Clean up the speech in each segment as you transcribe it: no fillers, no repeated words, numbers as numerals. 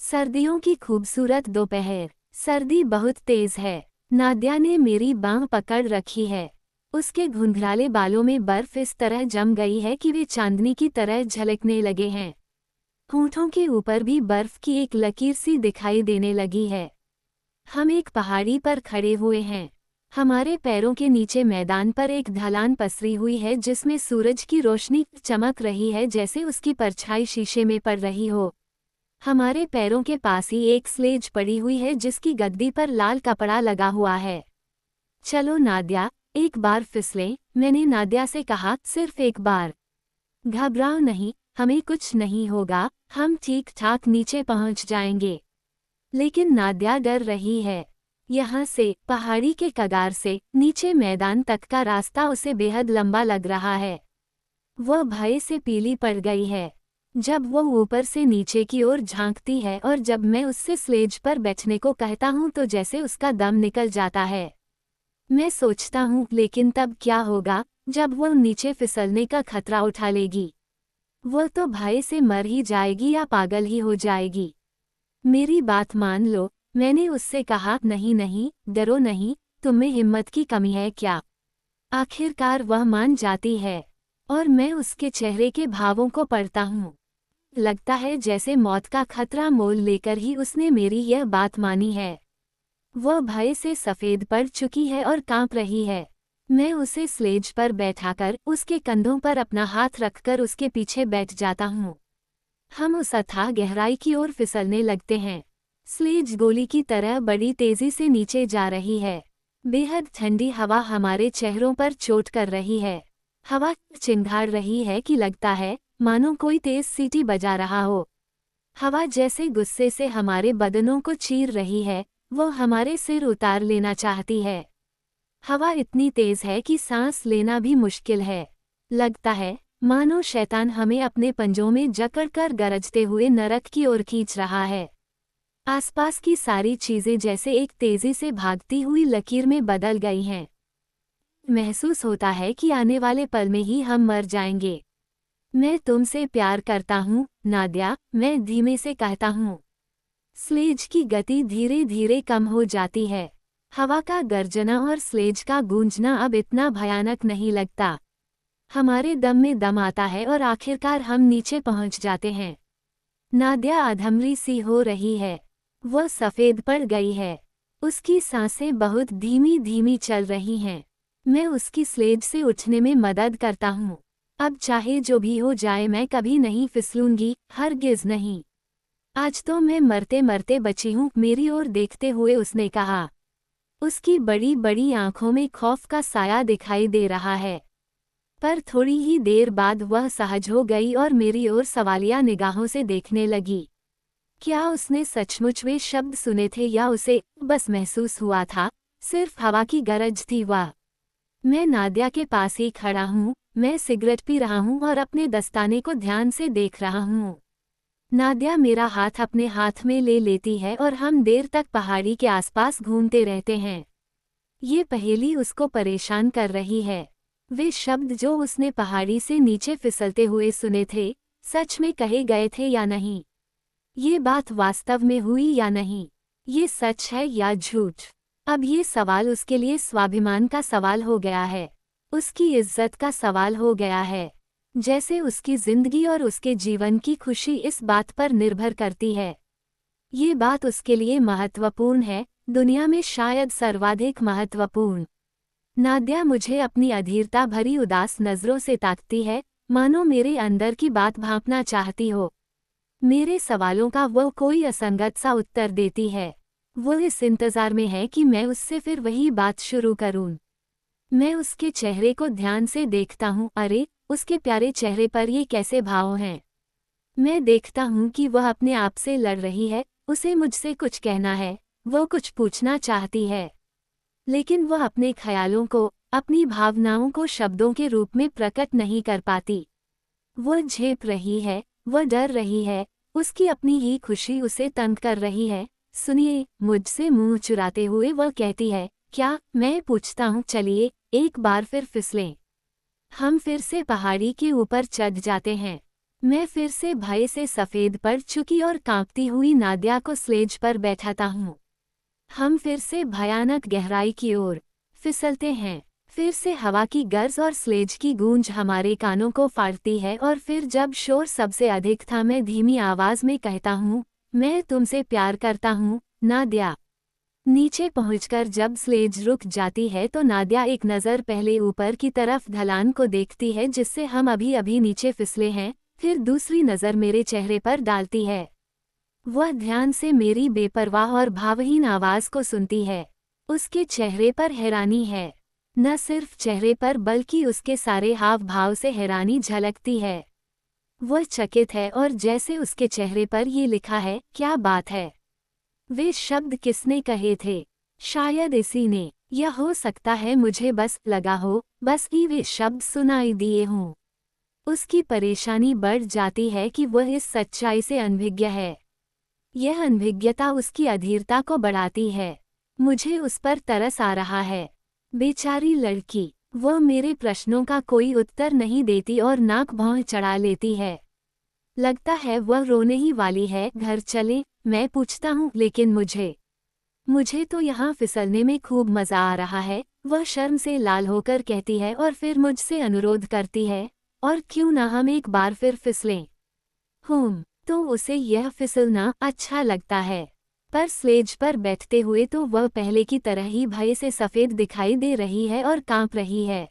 सर्दियों की खूबसूरत दोपहर। सर्दी बहुत तेज है। नादिया ने मेरी बांह पकड़ रखी है। उसके घुंघराले बालों में बर्फ इस तरह जम गई है कि वे चांदनी की तरह झलकने लगे हैं। होंठों के ऊपर भी बर्फ की एक लकीर सी दिखाई देने लगी है। हम एक पहाड़ी पर खड़े हुए हैं। हमारे पैरों के नीचे मैदान पर एक ढलान पसरी हुई है जिसमें सूरज की रोशनी चमक रही है जैसे उसकी परछाई शीशे में पड़ रही हो। हमारे पैरों के पास ही एक स्लेज पड़ी हुई है जिसकी गद्दी पर लाल कपड़ा लगा हुआ है। चलो नादिया, एक बार फिसलें, मैंने नादिया से कहा, सिर्फ एक बार। घबराओ नहीं, हमें कुछ नहीं होगा, हम ठीक ठाक नीचे पहुंच जाएंगे। लेकिन नादिया डर रही है। यहाँ से, पहाड़ी के कगार से, नीचे मैदान तक का रास्ता उसे बेहद लंबा लग रहा है। वह भय से पीली पड़ गई है। जब वो ऊपर से नीचे की ओर झांकती है और जब मैं उससे स्लेज पर बैठने को कहता हूँ तो जैसे उसका दम निकल जाता है। मैं सोचता हूँ लेकिन तब क्या होगा जब वो नीचे फिसलने का खतरा उठा लेगी। वह तो भय से मर ही जाएगी या पागल ही हो जाएगी। मेरी बात मान लो, मैंने उससे कहा, नहीं नहीं, डरो नहीं, तुम्हें हिम्मत की कमी है क्या। आखिरकार वह मान जाती है और मैं उसके चेहरे के भावों को पढ़ता हूँ। लगता है जैसे मौत का खतरा मोल लेकर ही उसने मेरी यह बात मानी है। वह भय से सफ़ेद पड़ चुकी है और कांप रही है। मैं उसे स्लेज पर बैठाकर उसके कंधों पर अपना हाथ रखकर उसके पीछे बैठ जाता हूँ। हम उस अथाह गहराई की ओर फिसलने लगते हैं। स्लेज गोली की तरह बड़ी तेजी से नीचे जा रही है। बेहद ठंडी हवा हमारे चेहरों पर चोट कर रही है। हवा चिंगाड़ रही है कि लगता है मानो कोई तेज सीटी बजा रहा हो। हवा जैसे गुस्से से हमारे बदनों को चीर रही है, वो हमारे सिर उतार लेना चाहती है। हवा इतनी तेज है कि सांस लेना भी मुश्किल है। लगता है मानो शैतान हमें अपने पंजों में जकड़कर गरजते हुए नरक की ओर खींच रहा है। आसपास की सारी चीजें जैसे एक तेजी से भागती हुई लकीर में बदल गई हैं। महसूस होता है कि आने वाले पल में ही हम मर जाएंगे। मैं तुमसे प्यार करता हूँ नादिया, मैं धीमे से कहता हूँ। स्लेज की गति धीरे धीरे कम हो जाती है। हवा का गर्जना और स्लेज का गूंजना अब इतना भयानक नहीं लगता। हमारे दम में दम आता है और आखिरकार हम नीचे पहुँच जाते हैं। नादिया अधमरी सी हो रही है। वह सफ़ेद पड़ गई है। उसकी सांसें बहुत धीमी धीमी चल रही हैं। मैं उसकी स्लेज से उठने में मदद करता हूँ। अब चाहे जो भी हो जाए मैं कभी नहीं फिसलूंगी, हरगिज़ नहीं। आज तो मैं मरते मरते बची हूँ, मेरी ओर देखते हुए उसने कहा। उसकी बड़ी बड़ी आंखों में खौफ का साया दिखाई दे रहा है। पर थोड़ी ही देर बाद वह सहज हो गई और मेरी ओर सवालिया निगाहों से देखने लगी। क्या उसने सचमुच वे शब्द सुने थे या उसे बस महसूस हुआ था, सिर्फ हवा की गरज थी वह। मैं नादिया के पास ही खड़ा हूँ, मैं सिगरेट पी रहा हूँ और अपने दस्ताने को ध्यान से देख रहा हूँ। नादिया मेरा हाथ अपने हाथ में ले लेती है और हम देर तक पहाड़ी के आसपास घूमते रहते हैं। ये पहेली उसको परेशान कर रही है। वे शब्द जो उसने पहाड़ी से नीचे फिसलते हुए सुने थे, सच में कहे गए थे या नहीं? ये बात वास्तव में हुई या नहीं? ये सच है या झूठ? अब ये सवाल उसके लिए स्वाभिमान का सवाल हो गया है, उसकी इज्जत का सवाल हो गया है। जैसे उसकी जिंदगी और उसके जीवन की खुशी इस बात पर निर्भर करती है। ये बात उसके लिए महत्वपूर्ण है, दुनिया में शायद सर्वाधिक महत्वपूर्ण। नादिया मुझे अपनी अधीरता भरी उदास नज़रों से ताकती है, मानो मेरे अंदर की बात भांपना चाहती हो। मेरे सवालों का वह कोई असंगत सा उत्तर देती है। वो इस इंतज़ार में है कि मैं उससे फिर वही बात शुरू करूं। मैं उसके चेहरे को ध्यान से देखता हूँ। अरे, उसके प्यारे चेहरे पर ये कैसे भाव हैं। मैं देखता हूँ कि वह अपने आप से लड़ रही है, उसे मुझसे कुछ कहना है, वो कुछ पूछना चाहती है। लेकिन वह अपने ख्यालों को, अपनी भावनाओं को शब्दों के रूप में प्रकट नहीं कर पाती। वह झेप रही है, वह डर रही है, उसकी अपनी ही खुशी उसे तंग कर रही है। सुनिए, मुझसे मुंह चुराते हुए वह कहती है, क्या? मैं पूछता हूँ, चलिए एक बार फिर फिसलें। हम फिर से पहाड़ी के ऊपर चढ़ जाते हैं। मैं फिर से भय से सफ़ेद पड़ चुकी और कांपती हुई नादिया को स्लेज पर बैठाता हूँ। हम फिर से भयानक गहराई की ओर फिसलते हैं। फिर से हवा की गर्ज और स्लेज की गूंज हमारे कानों को फाड़ती है और फिर जब शोर सबसे अधिक था मैं धीमी आवाज में कहता हूँ, मैं तुमसे प्यार करता हूँ, नादिया। नीचे पहुंचकर जब स्लेज रुक जाती है तो नादिया एक नज़र पहले ऊपर की तरफ ढलान को देखती है जिससे हम अभी अभी नीचे फिसले हैं, फिर दूसरी नज़र मेरे चेहरे पर डालती है। वह ध्यान से मेरी बेपरवाह और भावहीन आवाज को सुनती है। उसके चेहरे पर हैरानी है। न सिर्फ चेहरे पर बल्कि उसके सारे हाव भाव से हैरानी झलकती है। वह चकित है और जैसे उसके चेहरे पर ये लिखा है, क्या बात है? वे शब्द किसने कहे थे? शायद इसी ने, या हो सकता है मुझे बस लगा हो, बस ही वे शब्द सुनाई दिए हों। उसकी परेशानी बढ़ जाती है कि वह इस सच्चाई से अनभिज्ञ है। यह अनभिज्ञता उसकी अधीरता को बढ़ाती है। मुझे उस पर तरस आ रहा है। बेचारी लड़की, वह मेरे प्रश्नों का कोई उत्तर नहीं देती और नाक भौं चढ़ा लेती है। लगता है वह रोने ही वाली है। घर चलें, मैं पूछता हूँ, लेकिन मुझे तो यहाँ फिसलने में खूब मज़ा आ रहा है, वह शर्म से लाल होकर कहती है और फिर मुझसे अनुरोध करती है, और क्यों ना हम एक बार फिर फिसलें। तो उसे यह फिसलना अच्छा लगता है। पर स्लेज पर बैठते हुए तो वह पहले की तरह ही भय से सफ़ेद दिखाई दे रही है और कांप रही है।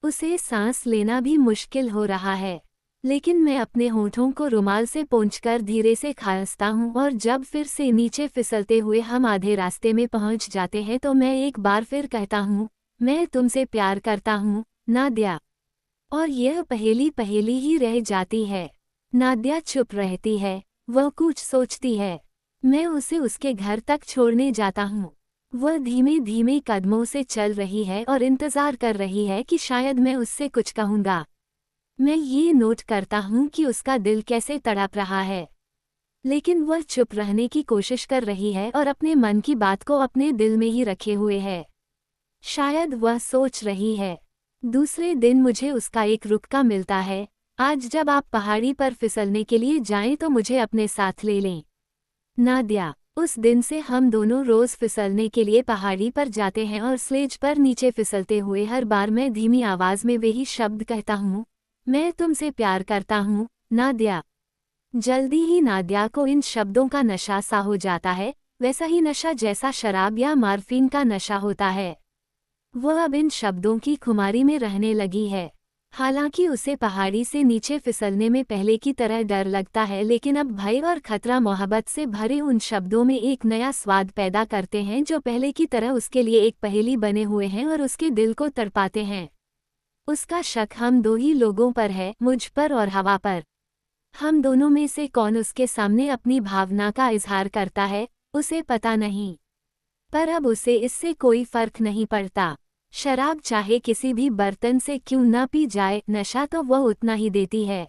उसे सांस लेना भी मुश्किल हो रहा है। लेकिन मैं अपने होठों को रुमाल से पोंछकर धीरे से खांसता हूँ और जब फिर से नीचे फिसलते हुए हम आधे रास्ते में पहुँच जाते हैं तो मैं एक बार फिर कहता हूँ, मैं तुमसे प्यार करता हूँ, नादिया। और यह पहेली पहेली ही रह जाती है। नादिया चुप रहती है। वह कुछ सोचती है। मैं उसे उसके घर तक छोड़ने जाता हूँ। वह धीमे धीमे कदमों से चल रही है और इंतजार कर रही है कि शायद मैं उससे कुछ कहूँगा। मैं ये नोट करता हूँ कि उसका दिल कैसे तड़प रहा है। लेकिन वह चुप रहने की कोशिश कर रही है और अपने मन की बात को अपने दिल में ही रखे हुए है। शायद वह सोच रही है, दूसरे दिन मुझे उसका एक रुक्का मिलता है। आज जब आप पहाड़ी पर फिसलने के लिए जाएं तो मुझे अपने साथ ले लें, नादिया। उस दिन से हम दोनों रोज फिसलने के लिए पहाड़ी पर जाते हैं और स्लेज पर नीचे फिसलते हुए हर बार मैं धीमी आवाज में वही शब्द कहता हूँ, मैं तुमसे प्यार करता हूँ, नादिया। जल्दी ही नादिया को इन शब्दों का नशा सा हो जाता है, वैसा ही नशा जैसा शराब या मार्फिन का नशा होता है। वह अब इन शब्दों की खुमारी में रहने लगी है। हालांकि उसे पहाड़ी से नीचे फिसलने में पहले की तरह डर लगता है, लेकिन अब भय और खतरा मोहब्बत से भरे उन शब्दों में एक नया स्वाद पैदा करते हैं जो पहले की तरह उसके लिए एक पहेली बने हुए हैं और उसके दिल को तड़पाते हैं। उसका शक हम दो ही लोगों पर है, मुझ पर और हवा पर। हम दोनों में से कौन उसके सामने अपनी भावना का इजहार करता है, उसे पता नहीं। पर अब उसे इससे कोई फर्क नहीं पड़ता। शराब चाहे किसी भी बर्तन से क्यों न पी जाए, नशा तो वह उतना ही देती है।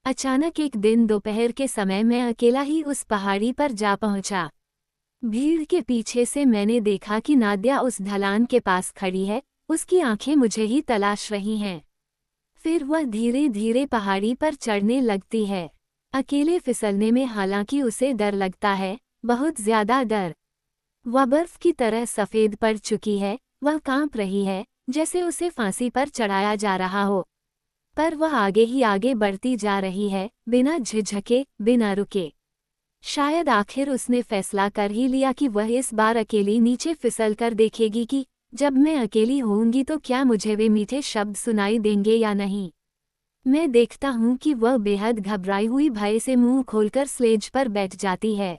अचानक एक दिन दोपहर के समय मैं अकेला ही उस पहाड़ी पर जा पहुंचा। भीड़ के पीछे से मैंने देखा कि नादिया उस ढलान के पास खड़ी है, उसकी आंखें मुझे ही तलाश रही हैं। फिर वह धीरे धीरे पहाड़ी पर चढ़ने लगती है। अकेले फिसलने में हालांकि उसे डर लगता है, बहुत ज्यादा डर। वह बर्फ की तरह सफ़ेद पड़ चुकी है। वह कांप रही है, जैसे उसे फांसी पर चढ़ाया जा रहा हो। पर वह आगे ही आगे बढ़ती जा रही है, बिना झिझके, बिना रुके। शायद आखिर उसने फैसला कर ही लिया कि वह इस बार अकेली नीचे फिसल कर देखेगी कि जब मैं अकेली होऊंगी तो क्या मुझे वे मीठे शब्द सुनाई देंगे या नहीं। मैं देखता हूँ कि वह बेहद घबराई हुई भय से मुंह खोलकर स्लेज पर बैठ जाती है।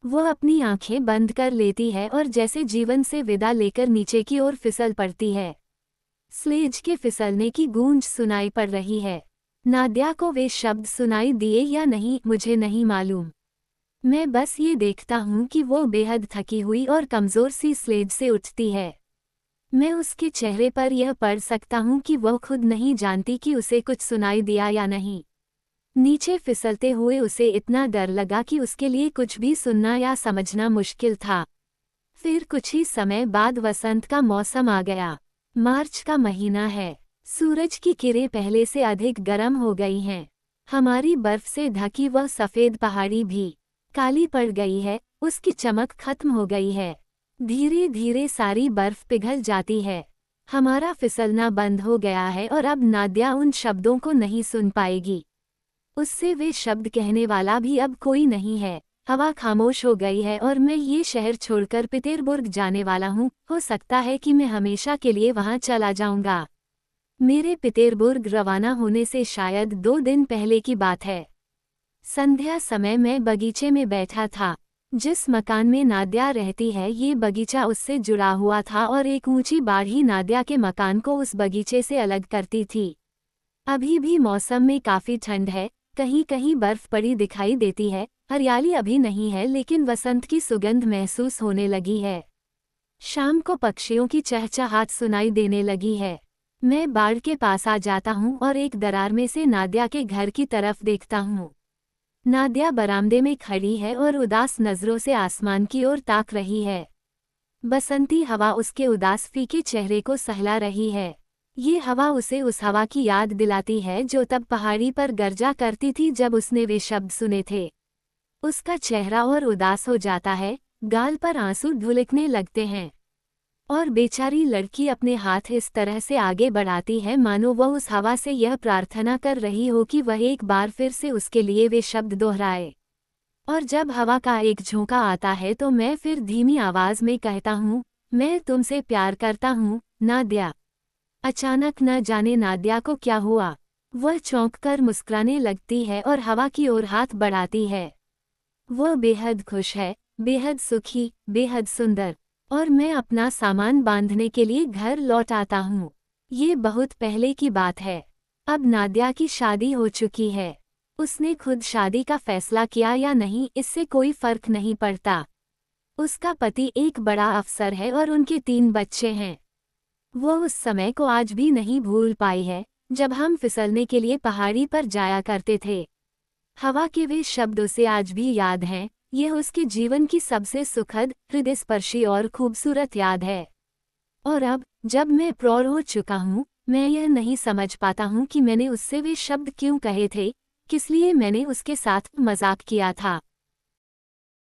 वह अपनी आंखें बंद कर लेती है और जैसे जीवन से विदा लेकर नीचे की ओर फिसल पड़ती है। स्लेज के फिसलने की गूंज सुनाई पड़ रही है। नादिया को वे शब्द सुनाई दिए या नहीं मुझे नहीं मालूम। मैं बस ये देखता हूँ कि वो बेहद थकी हुई और कमज़ोर सी स्लेज से उठती है। मैं उसके चेहरे पर यह पढ़ सकता हूँ कि वह खुद नहीं जानती कि उसे कुछ सुनाई दिया या नहीं। नीचे फिसलते हुए उसे इतना डर लगा कि उसके लिए कुछ भी सुनना या समझना मुश्किल था। फिर कुछ ही समय बाद वसंत का मौसम आ गया। मार्च का महीना है। सूरज की किरणें पहले से अधिक गर्म हो गई हैं। हमारी बर्फ से ढकी वह सफ़ेद पहाड़ी भी काली पड़ गई है, उसकी चमक खत्म हो गई है। धीरे धीरे सारी बर्फ पिघल जाती है। हमारा फिसलना बंद हो गया है और अब नादिया उन शब्दों को नहीं सुन पाएगी। उससे वे शब्द कहने वाला भी अब कोई नहीं है। हवा खामोश हो गई है और मैं ये शहर छोड़कर पीटरबुर्ग जाने वाला हूँ। हो सकता है कि मैं हमेशा के लिए वहाँ चला जाऊँगा। मेरे पीटरबुर्ग रवाना होने से शायद 2 दिन पहले की बात है। संध्या समय मैं बगीचे में बैठा था। जिस मकान में नादिया रहती है ये बगीचा उससे जुड़ा हुआ था और एक ऊंची बाढ़ी नादिया के मकान को उस बगीचे से अलग करती थी। अभी भी मौसम में काफ़ी ठंड है, कहीं कहीं बर्फ पड़ी दिखाई देती है। हरियाली अभी नहीं है लेकिन वसंत की सुगंध महसूस होने लगी है। शाम को पक्षियों की चहचहाट सुनाई देने लगी है। मैं बाड़ के पास आ जाता हूँ और एक दरार में से नादिया के घर की तरफ देखता हूँ। नादिया बरामदे में खड़ी है और उदास नज़रों से आसमान की ओर ताक रही है। बसंती हवा उसके उदास फीके चेहरे को सहला रही है। ये हवा उसे उस हवा की याद दिलाती है जो तब पहाड़ी पर गरजा करती थी जब उसने वे शब्द सुने थे। उसका चेहरा और उदास हो जाता है, गाल पर आंसू ढुलकने लगते हैं और बेचारी लड़की अपने हाथ इस तरह से आगे बढ़ाती है मानो वह उस हवा से यह प्रार्थना कर रही हो कि वह एक बार फिर से उसके लिए वे शब्द दोहराए। और जब हवा का एक झोंका आता है तो मैं फिर धीमी आवाज में कहता हूँ, मैं तुमसे प्यार करता हूँ, नादिया। अचानक न जाने नादिया को क्या हुआ, वह चौंककर मुस्कुराने लगती है और हवा की ओर हाथ बढ़ाती है। वह बेहद खुश है, बेहद सुखी, बेहद सुंदर। और मैं अपना सामान बांधने के लिए घर लौट आता हूँ। ये बहुत पहले की बात है। अब नादिया की शादी हो चुकी है। उसने खुद शादी का फैसला किया या नहीं इससे कोई फर्क नहीं पड़ता। उसका पति एक बड़ा अफसर है और उनके 3 बच्चे हैं। वो उस समय को आज भी नहीं भूल पाई है जब हम फिसलने के लिए पहाड़ी पर जाया करते थे। हवा के वे शब्द उसे आज भी याद हैं। यह उसके जीवन की सबसे सुखद, हृदयस्पर्शी और खूबसूरत याद है। और अब जब मैं प्रौढ़ हो चुका हूँ, मैं यह नहीं समझ पाता हूँ कि मैंने उससे वे शब्द क्यों कहे थे, किस लिए मैंने उसके साथ मजाक किया था।